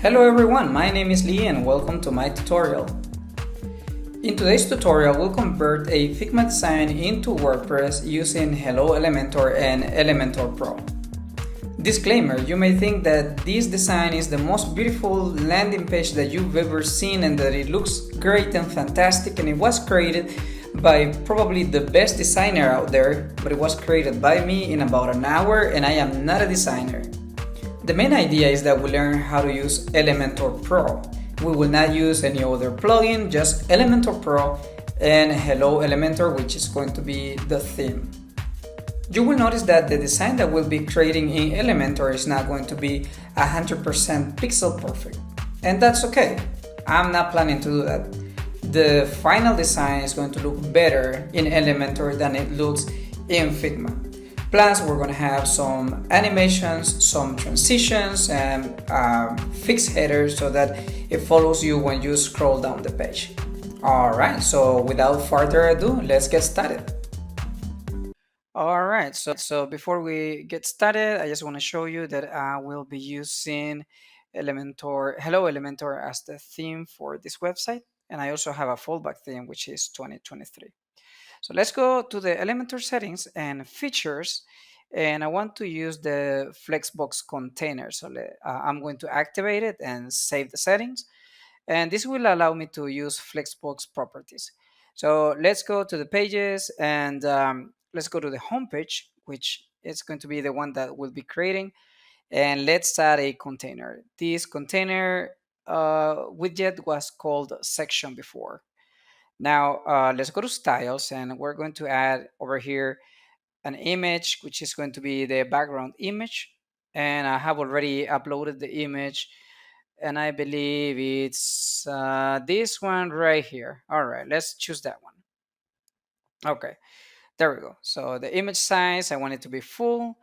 Hello everyone, my name is Lee and welcome to my tutorial. In today's tutorial, we'll convert a Figma design into WordPress using Hello Elementor and Elementor Pro. Disclaimer, you may think that this design is the most beautiful landing page that you've ever seen and that it looks great and fantastic, and it was created by probably the best designer out there, but it was created by me in about an hour and I am not a designer. The main idea is that we learn how to use Elementor Pro. We will not use any other plugin, just Elementor Pro and Hello Elementor, which is going to be the theme. You will notice that the design that we'll be creating in Elementor is not going to be 100% pixel perfect. And that's okay. I'm not planning to do that. The final design is going to look better in Elementor than it looks in Figma. Plus, we're going to have some animations, some transitions, and fixed headers so that it follows you when you scroll down the page. Alright, so without further ado, let's get started. Alright, so before we get started, I just want to show you that I will be using Hello Elementor as the theme for this website. And I also have a fallback theme, which is 2023. So let's go to the Elementor settings and features, and I want to use the Flexbox container. So I'm going to activate it and save the settings, and this will allow me to use Flexbox properties. So let's go to the pages and let's go to the home page, which is going to be the one that we'll be creating, and let's add a container. This container widget was called section before. Now let's go to styles and we're going to add over here an image, which is going to be the background image. And I have already uploaded the image and I believe it's this one right here. All right, let's choose that one. Okay, there we go. So the image size, I want it to be full.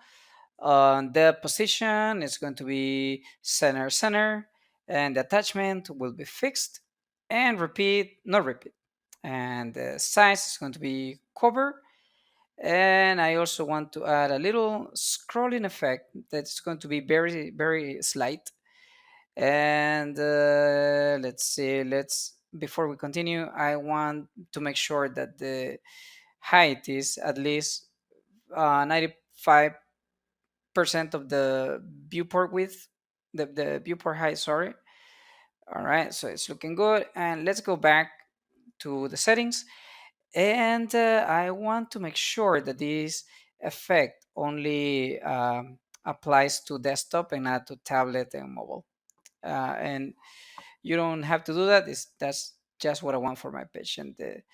The position is going to be center, and the attachment will be fixed, and not repeat. And the size is going to be cover. And I also want to add a little scrolling effect that's going to be very, very slight. And let's see, before we continue, I want to make sure that the height is at least 95% of the viewport width, the viewport height, sorry. All right, so it's looking good. And let's go back to the settings. And I want to make sure that this effect only applies to desktop and not to tablet and mobile. And you don't have to do that. That's just what I want for my page. And the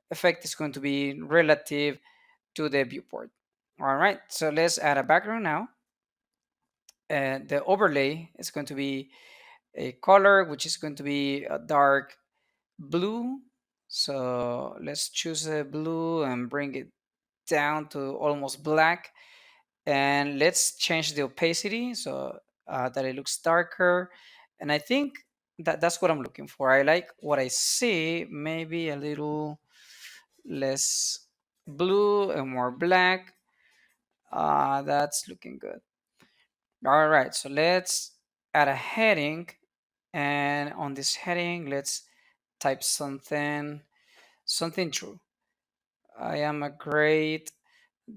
effect is going to be relative to the viewport. All right, so let's add a background now. And the overlay is going to be a color, which is going to be a dark blue. So let's choose a blue and bring it down to almost black. And let's change the opacity so that it looks darker. And I think that's what I'm looking for. I like what I see, maybe a little less blue and more black. That's looking good. All right, so let's add a heading. And on this heading, let's type something true. I am a great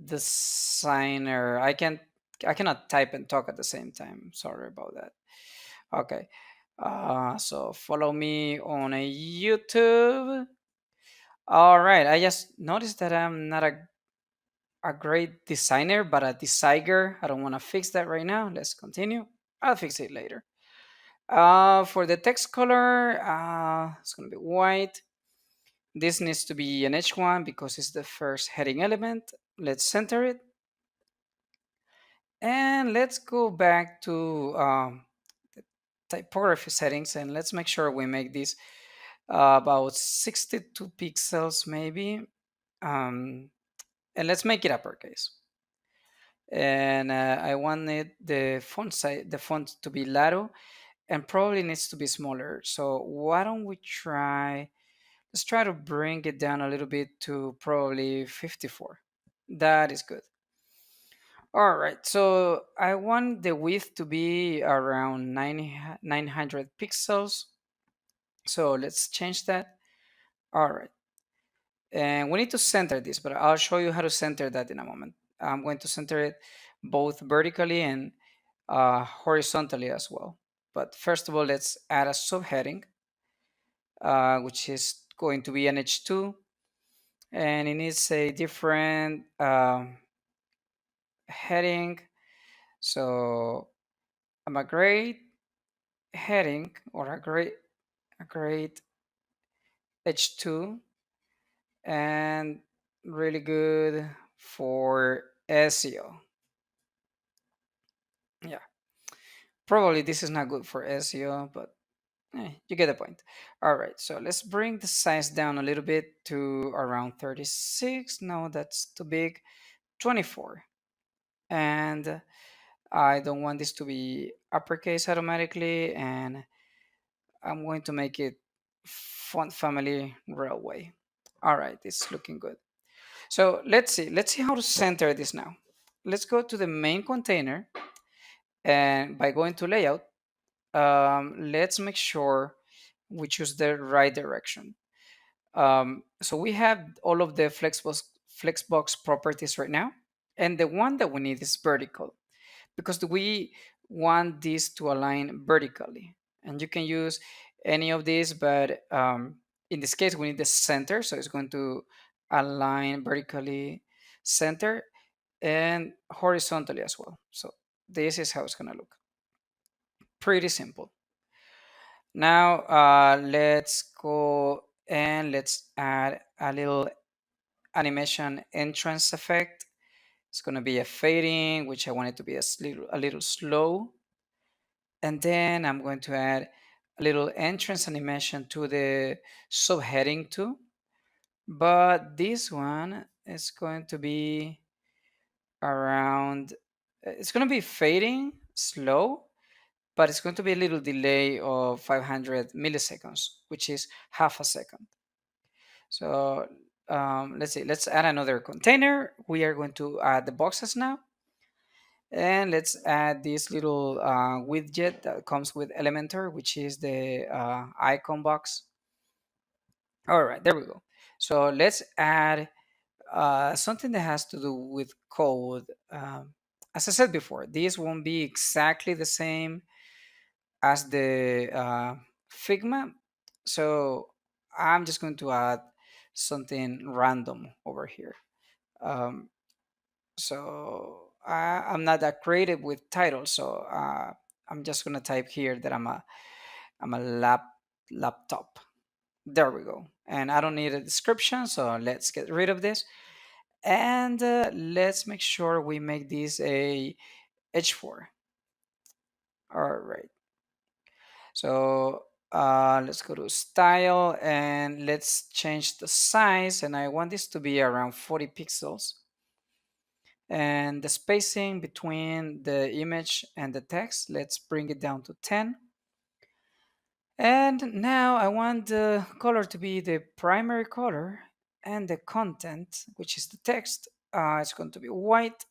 designer. I cannot type and talk at the same time. Sorry about that. Okay. So follow me on a YouTube. All right. I just noticed that I'm not a great designer, but a designer. I don't want to fix that right now. Let's continue. I'll fix it later. For the text color, it's gonna be white. This needs to be an H1 because it's the first heading element. Let's center it. And let's go back to the typography settings and let's make sure we make this about 62 pixels maybe. And let's make it uppercase. And I wanted the font size, the font to be Laro, and probably needs to be smaller. So why don't we let's try to bring it down a little bit to probably 54. That is good. All right, so I want the width to be around 900 pixels. So let's change that. All right, and we need to center this, but I'll show you how to center that in a moment. I'm going to center it both vertically and horizontally as well. But first of all, let's add a subheading, which is going to be an H2, and it needs a different heading. So I'm a great heading or a great H2 and really good for SEO. Yeah, probably this is not good for SEO, but you get the point. All right, so let's bring the size down a little bit to around 36. No, that's too big. 24. And I don't want this to be uppercase automatically, and I'm going to make it font family railway. All right, it's looking good. So let's see how to center this now. Let's go to the main container, and by going to layout, let's make sure we choose the right direction. So we have all of the flexbox properties right now, and the one that we need is vertical, because we want this to align vertically. And you can use any of these, but in this case, we need the center. So it's going to align vertically, center, and horizontally as well. So this is how it's going to look. Pretty simple. Now let's go and let's add a little animation entrance effect. It's going to be a fading, which I want it to be a little slow. And then I'm going to add a little entrance animation to the subheading too. But this one is going to be around, it's going to be fading slow, but it's going to be a little delay of 500 milliseconds, which is half a second. So let's see, let's add another container. We are going to add the boxes now. And let's add this little widget that comes with Elementor, which is the icon box. All right, there we go. So let's add something that has to do with code. As I said before, this won't be exactly the same as the Figma. So I'm just going to add something random over here. Um, I'm not that creative with titles, so I'm just gonna type here that I'm a laptop. There we go. And I don't need a description, so let's get rid of this. And let's make sure we make this a H4. All right. So let's go to style and let's change the size. And I want this to be around 40 pixels. And the spacing between the image and the text, let's bring it down to 10. And now I want the color to be the primary color, and the content, which is the text, it's going to be white.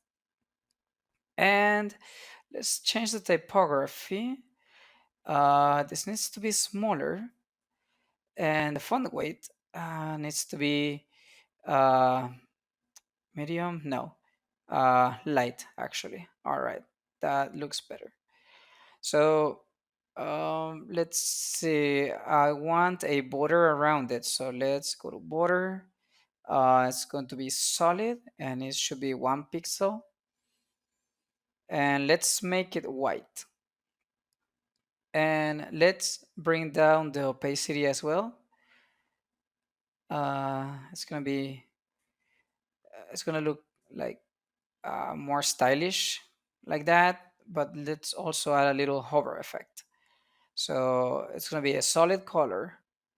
And let's change the typography. This needs to be smaller, and the font weight needs to be uh, medium. No, light actually. All right, that looks better. So let's see. I want a border around it. So let's go to border. It's going to be solid and it should be 1 pixel. And let's make it white. And let's bring down the opacity as well. It's gonna be, it's gonna look like more stylish like that. But let's also add a little hover effect. So it's going to be a solid color.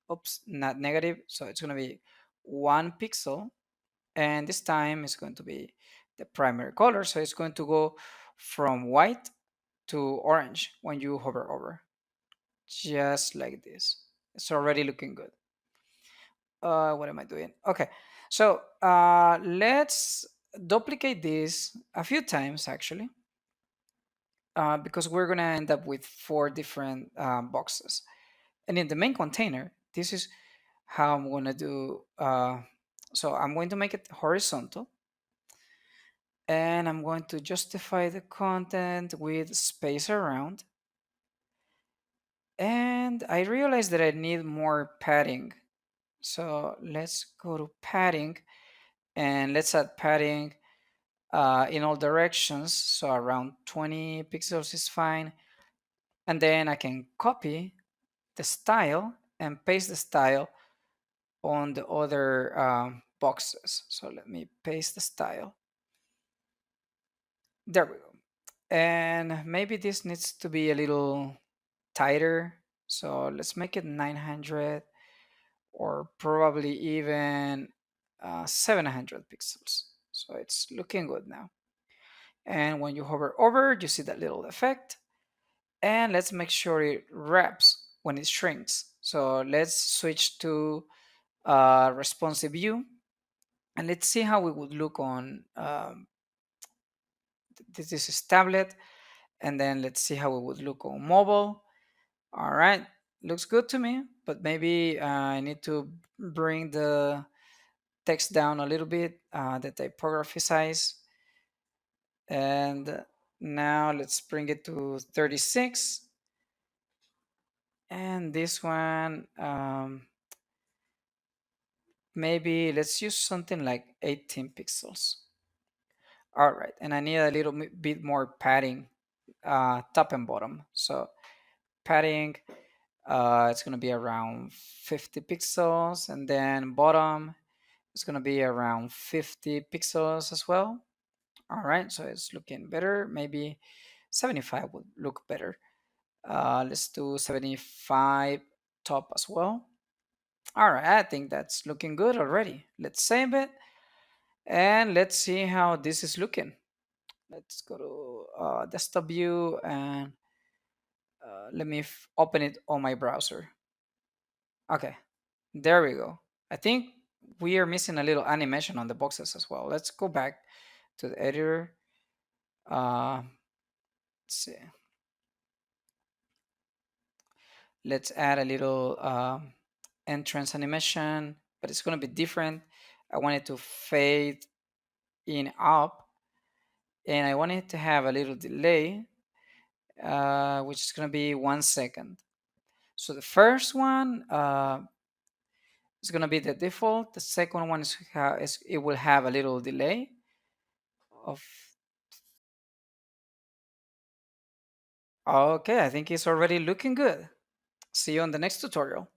Oops, not negative. So it's going to be 1 pixel. And this time it's going to be the primary color. So it's going to go from white to orange when you hover over. Just like this. It's already looking good. What am I doing? Okay. So let's duplicate this a few times actually, because we're gonna end up with 4 different boxes. And in the main container, this is how I'm gonna do. So I'm going to make it horizontal, and I'm going to justify the content with space around. And I realized that I need more padding. So let's go to padding, and let's add padding in all directions. So around 20 pixels is fine. And then I can copy the style and paste the style on the other boxes. So let me paste the style. There we go. And maybe this needs to be a little tighter. So let's make it 900, or probably even 700 pixels. So it's looking good now. And when you hover over, you see that little effect. And let's make sure it wraps when it shrinks. So let's switch to responsive view, and let's see how it would look on this is tablet, and then let's see how it would look on mobile. All right, looks good to me, but maybe I need to bring the text down a little bit, the typography size. And now let's bring it to 36. And this one, maybe let's use something like 18 pixels. All right, and I need a little bit more padding, top and bottom. So padding, it's gonna be around 50 pixels, and then bottom is gonna be around 50 pixels as well. All right, so it's looking better. Maybe 75 would look better. Let's do 75 top as well. All right, I think that's looking good already. Let's save it, and let's see how this is looking. Let's go to desktop view, and let me open it on my browser. Okay, there we go. I think we are missing a little animation on the boxes as well. Let's go back to the editor. Let's see. Let's add a little entrance animation, but it's going to be different. I want it to fade in up, and I want it to have a little delay, which is going to be 1 second. So the first one is going to be the default. The second one is it will have a little delay of. Okay, I think it's already looking good. See you on the next tutorial.